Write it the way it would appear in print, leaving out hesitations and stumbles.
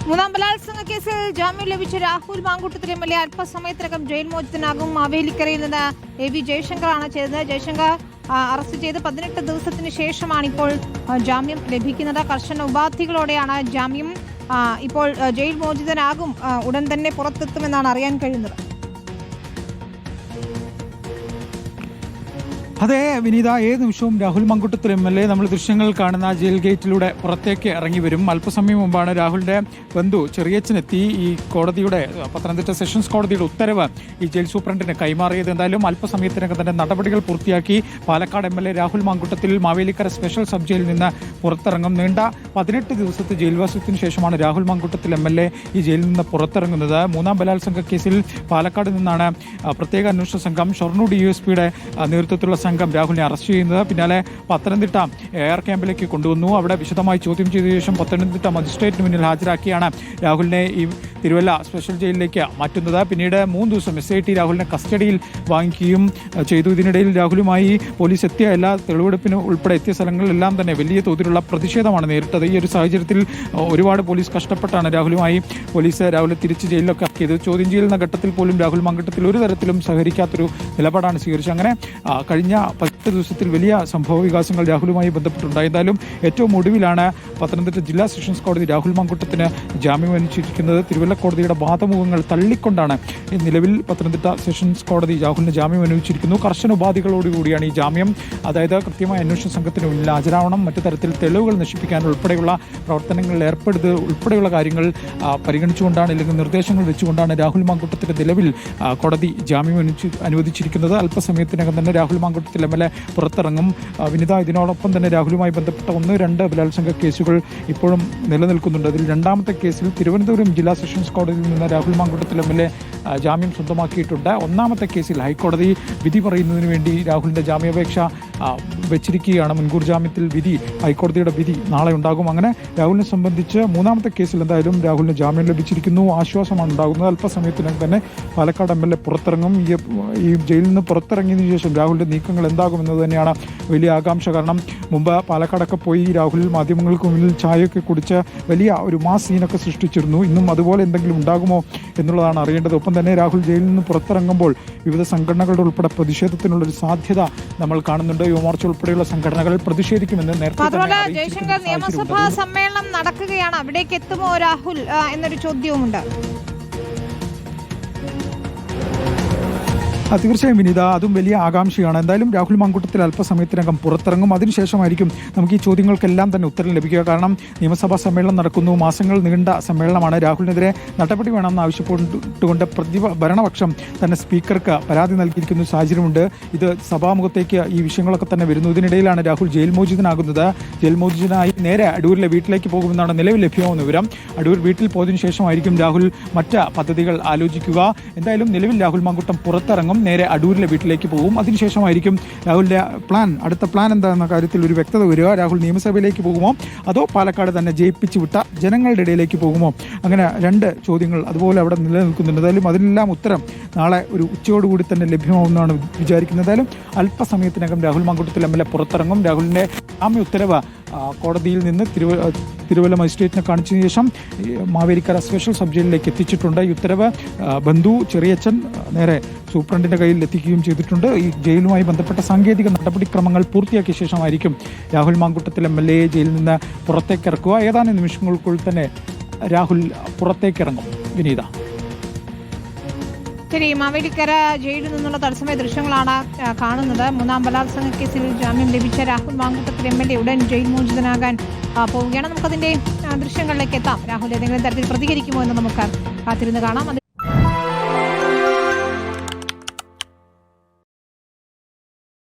മൂന്നാം ബലാത്സംഗ കേസിൽ ജാമ്യം ലഭിച്ച രാഹുൽ മാങ്കൂട്ടത്തിൽ എംഎൽഎ അല്പസമയത്തിനകം ജയിൽ മോചിതനാകും. മാവേലിക്കരയിൽ നിന്ന് AV ജയശങ്കറാണ് ചെയ്തത്. ജയശങ്കർ അറസ്റ്റ് ചെയ്ത് 18 ദിവസത്തിന് ശേഷമാണ് ഇപ്പോൾ ജാമ്യം ലഭിക്കുന്നത്. കർശന ഉപാധികളോടെയാണ് ജാമ്യം. ഇപ്പോൾ ജയിൽ മോചിതനാകും, ഉടൻ തന്നെ പുറത്തെത്തുമെന്നാണ് അറിയാൻ കഴിയുന്നത്. അതെ വിനീത, ഏത് നിമിഷവും രാഹുൽ മാങ്കൂട്ടത്തിൽ MLA നമ്മൾ ദൃശ്യങ്ങൾ കാണുന്ന ജയിൽ ഗേറ്റിലൂടെ പുറത്തേക്ക് ഇറങ്ങി വരും. അല്പസമയം മുമ്പാണ് രാഹുലിന്റെ ബന്ധു ചെറിയച്ചനെത്തി ഈ കോടതിയുടെ പത്തനംതിട്ട സെഷൻസ് കോടതിയുടെ ഉത്തരവ് ഈ ജയിൽ സൂപ്രണ്ടിന് കൈമാറിയത്. എന്തായാലും അല്പസമയത്തിനകം തന്നെ നടപടികൾ പൂർത്തിയാക്കി Palakkad MLA Rahul Mamkootathil Mavelikkara special sub ജയിലിൽ നിന്ന് പുറത്തിറങ്ങും. നീണ്ട 18 ദിവസത്തെ ജയിൽവാസത്തിന് ശേഷമാണ് രാഹുൽ മാങ്കൂട്ടത്തിൽ MLA ഈ ജയിലിൽ നിന്ന് പുറത്തിറങ്ങുന്നത്. മൂന്നാം ബലാത്സംഗ കേസിൽ പാലക്കാട് നിന്നാണ് പ്രത്യേക അന്വേഷണ സംഘം ഷൊർണൂർ DSPയുടെ നേതൃത്വത്തിലുള്ള സംഘം രാഹുലിനെ അറസ്റ്റ് ചെയ്യുന്നത്. പിന്നാലെ പത്തനംതിട്ട AR ക്യാമ്പിലേക്ക് കൊണ്ടുവന്നു. അവിടെ വിശദമായി ചോദ്യം ചെയ്ത ശേഷം പത്തനംതിട്ട മജിസ്ട്രേറ്റിന് മുന്നിൽ ഹാജരാക്കിയാണ് രാഹുലിനെ ഈ തിരുവല്ല സ്പെഷ്യൽ ജയിലിലേക്ക് മാറ്റുന്നത്. പിന്നീട് 3 ദിവസം SIT രാഹുലിനെ കസ്റ്റഡിയിൽ വാങ്ങിക്കുകയും ചെയ്തു. ഇതിനിടയിൽ രാഹുലുമായി പോലീസ് എത്തിയ എല്ലാ തെളിവെടുപ്പിന് ഉൾപ്പെടെ എത്തിയ സ്ഥലങ്ങളിലെല്ലാം തന്നെ വലിയ തോതിലുള്ള പ്രതിഷേധമാണ് നേരിട്ടത്. ഈ ഒരു സാഹചര്യത്തിൽ ഒരുപാട് പോലീസ് കഷ്ടപ്പെട്ടാണ് രാഹുലുമായി രാഹുലെ തിരിച്ച് ജയിലിലൊക്കെ ആക്കിയത്. ചോദ്യം ചെയ്യുന്ന ഘട്ടത്തിൽ പോലും രാഹുൽ മാങ്കൂട്ടത്തിൽ ഒരു തരത്തിലും സഹകരിക്കാത്തൊരു നിലപാടാണ് സ്വീകരിച്ചത്. അങ്ങനെ കഴിഞ്ഞ 10 ദിവസത്തിൽ വലിയ സംഭവ വികാസങ്ങൾ രാഹുലുമായി ബന്ധപ്പെട്ടുണ്ടായി. എന്തായാലും ഏറ്റവും ഒടുവിലാണ് പത്തനംതിട്ട ജില്ലാ സെഷൻസ് കോടതി രാഹുൽ മാങ്കൂട്ടത്തിന് ജാമ്യം അനുവദിച്ചിരിക്കുന്നത്. തിരുവല്ല കോടതിയുടെ വാദമുഖങ്ങൾ തള്ളിക്കൊണ്ടാണ് നിലവിൽ പത്തനംതിട്ട സെഷൻസ് കോടതി രാഹുലിന് ജാമ്യം അനുവദിച്ചിരിക്കുന്നു. കർശന ഉപാധികളോടുകൂടിയാണ് ഈ ജാമ്യം. അതായത് കൃത്യമായ അന്വേഷണ സംഘത്തിന് മുന്നിൽ ഹാജരാവണം, മറ്റു തരത്തിൽ തെളിവുകൾ നശിപ്പിക്കാൻ ഉൾപ്പെടെയുള്ള പ്രവർത്തനങ്ങളിൽ ഏർപ്പെടുന്നത് ഉൾപ്പെടെയുള്ള കാര്യങ്ങൾ പരിഗണിച്ചുകൊണ്ടാണ്, അല്ലെങ്കിൽ നിർദ്ദേശങ്ങൾ വെച്ചുകൊണ്ടാണ് രാഹുൽ മാങ്കൂട്ടത്തിന്റെ നിലവിൽ കോടതി ജാമ്യം അനുവദിച്ചിരിക്കുന്നത്. അല്പസമയത്തിനകം തന്നെ രാഹുൽ മാങ്കൂട്ടത്തിൽ MLA പുറത്തിറങ്ങും. വിനിത, ഇതിനോടൊപ്പം തന്നെ രാഹുലുമായി ബന്ധപ്പെട്ട 1-2 ബലാത്സംഗ കേസുകൾ ഇപ്പോഴും നിലനിൽക്കുന്നുണ്ട്. അതിൽ രണ്ടാമത്തെ കേസിൽ തിരുവനന്തപുരം ജില്ലാ സെഷൻസ് കോടതിയിൽ നിന്ന് രാഹുൽ മാങ്കൂട്ടത്തിൽ MLA ജാമ്യം സ്വന്തമാക്കിയിട്ടുണ്ട്. ഒന്നാമത്തെ കേസിൽ ഹൈക്കോടതി വിധി പറയുന്നതിന് വേണ്ടി രാഹുലിന്റെ ജാമ്യാപേക്ഷ വെച്ചിരിക്കുകയാണ്. മുൻകൂർ ജാമ്യത്തിൽ ഹൈക്കോടതിയുടെ വിധി നാളെ ഉണ്ടാകും. അങ്ങനെ രാഹുലിനെ സംബന്ധിച്ച് മൂന്നാമത്തെ കേസിൽ എന്തായാലും രാഹുലിന് ജാമ്യം ലഭിച്ചിരിക്കുന്നു. ആശ്വാസമാണ് ഉണ്ടാകുന്നത്. അല്പസമയത്തിനകം തന്നെ പാലക്കാട് MLA പുറത്തിറങ്ങും. ഈ ജയിലിൽ നിന്ന് പുറത്തിറങ്ങിയതിനു ശേഷം രാഹുലിന്റെ നീക്കങ്ങൾ എന്താകുമെന്നത് തന്നെയാണ് വലിയ ആകാംക്ഷ. കാരണം മുമ്പ് പാലക്കാടൊക്കെ പോയി രാഹുൽ മാധ്യമങ്ങൾക്ക് മുന്നിൽ ചായയൊക്കെ കുടിച്ച് വലിയ ഒരു മാസ് സീനൊക്കെ സൃഷ്ടിച്ചിരുന്നു. ഇന്നും അതുപോലെ എന്തെങ്കിലും ഉണ്ടാകുമോ എന്നുള്ളതാണ് അറിയേണ്ടത്. ഒപ്പം തന്നെ രാഹുൽ ജയിലിൽ നിന്ന് പുറത്തിറങ്ങുമ്പോൾ വിവിധ സംഘടനകളുടെ ഉൾപ്പെടെ പ്രതിഷേധത്തിനുള്ളൊരു സാധ്യത നമ്മൾ കാണുന്നുണ്ട്. യുവമോർച്ച ഉൾപ്പെടെയുള്ള സംഘടനകൾ പ്രതിഷേധിക്കുമെന്ന് നേരത്തെ ജയശങ്കർ നിയമസഭാ സമ്മേളനം നടക്കുകയാണ്, അവിടേക്ക് എത്തുമോ രാഹുൽ എന്നൊരു ചോദ്യവുമുണ്ട്. തീർച്ചയായും വിനീത, അതും വലിയ ആകാംക്ഷയാണ്. എന്തായാലും രാഹുൽ മാങ്കൂട്ടത്തിൽ അല്പസമയത്തിനകം പുറത്തിറങ്ങും. അതിനുശേഷമായിരിക്കും നമുക്ക് ഈ ചോദ്യങ്ങൾക്കെല്ലാം തന്നെ ഉത്തരം ലഭിക്കുക. കാരണം നിയമസഭാ സമ്മേളനം നടക്കുന്നു, മാസങ്ങൾ നീണ്ട സമ്മേളനമാണ്. രാഹുലിനെതിരെ നടപടി വേണമെന്ന് ആവശ്യപ്പെട്ടുകൊണ്ട് ഭരണപക്ഷം തന്നെ സ്പീക്കർക്ക് പരാതി നൽകിയിരിക്കുന്ന സാഹചര്യമുണ്ട്. ഇത് സഭാമുഖത്തേക്ക് ഈ വിഷയങ്ങളൊക്കെ തന്നെ വരുന്നു. ഇതിനിടയിലാണ് രാഹുൽ ജയിൽ മോചിതനാകുന്നത്. ജയിൽ മോചിതനായി നേരെ അടൂരിലെ വീട്ടിലേക്ക് പോകുമെന്നാണ് നിലവിൽ ലഭ്യമാകുന്ന വിവരം. അടൂർ വീട്ടിൽ പോയതിനു ശേഷമായിരിക്കും രാഹുൽ മറ്റ് പദ്ധതികൾ ആലോചിക്കുക. എന്തായാലും നിലവിൽ രാഹുൽ മാങ്കൂട്ടം പുറത്തിറങ്ങും, നേരെ അടൂരിലെ വീട്ടിലേക്ക് പോകും. അതിനുശേഷമായിരിക്കും രാഹുലിന്റെ അടുത്ത പ്ലാൻ എന്താണെന്ന കാര്യത്തിൽ ഒരു വ്യക്തത വരിക. രാഹുൽ നിയമസഭയിലേക്ക് പോകുമോ അതോ പാലക്കാട് തന്നെ ജയിപ്പിച്ചു വിട്ട ജനങ്ങളുടെ ഇടയിലേക്ക് പോകുമോ? അങ്ങനെ 2 ചോദ്യങ്ങൾ അതുപോലെ അവിടെ നിലനിൽക്കുന്നുണ്ട്. എന്തായാലും അതിനെല്ലാം ഉത്തരം നാളെ ഒരു ഉച്ചയോടുകൂടി തന്നെ ലഭ്യമാവുമെന്നാണ് വിചാരിക്കുന്നത്. എന്തായാലും അല്പസമയത്തിനകം രാഹുൽ മാങ്കൂട്ടത്തിൽ MLA പുറത്തിറങ്ങും. രാഹുലിന്റെ ജാമ്യ ഉത്തരവ് കോടതിയിൽ നിന്ന് തിരുവല്ല മജിസ്ട്രേറ്റിനെ കാണിച്ചതിന് ശേഷം മാവേലിക്കര സ്പെഷ്യൽ സബ് ജയിലിലേക്ക് എത്തിച്ചിട്ടുണ്ട്. ഈ ഉത്തരവ് ബന്ധു ചെറിയച്ചൻ നേരെ സൂപ്രണ്ടിന്റെ കയ്യിൽ എത്തിക്കുകയും ചെയ്തിട്ടുണ്ട്. ഈ ജയിലുമായി ബന്ധപ്പെട്ട സാങ്കേതിക നടപടിക്രമങ്ങൾ പൂർത്തിയാക്കിയ ശേഷമായിരിക്കും രാഹുൽ മാങ്കൂട്ടത്തിൽ MLA ജയിലിൽ നിന്ന് പുറത്തേക്ക് ഇറക്കുക. ഏതാനും നിമിഷങ്ങൾക്കുള്ളിൽ തന്നെ രാഹുൽ പുറത്തേക്കിറങ്ങും. വിനീത, ശരി, മാവേലിക്കര ജയിലിൽ നിന്നുള്ള തത്സമയ ദൃശ്യങ്ങളാണ് കാണുന്നത്. മൂന്നാം ബലാത്സംഗ കേസിൽ ജാമ്യം ലഭിച്ച രാഹുൽ മാങ്കൂട്ടത്തിൽ MLA ഉടൻ ജയിൽ മോചിതനാകാൻ പോവുകയാണ്. നമുക്കതിന്റെ ദൃശ്യങ്ങളിലേക്ക് എത്താം. രാഹുൽ ഏതെങ്കിലും തരത്തിൽ പ്രതികരിക്കുമോ എന്ന് നമുക്ക് കാത്തിരുന്ന് കാണാം.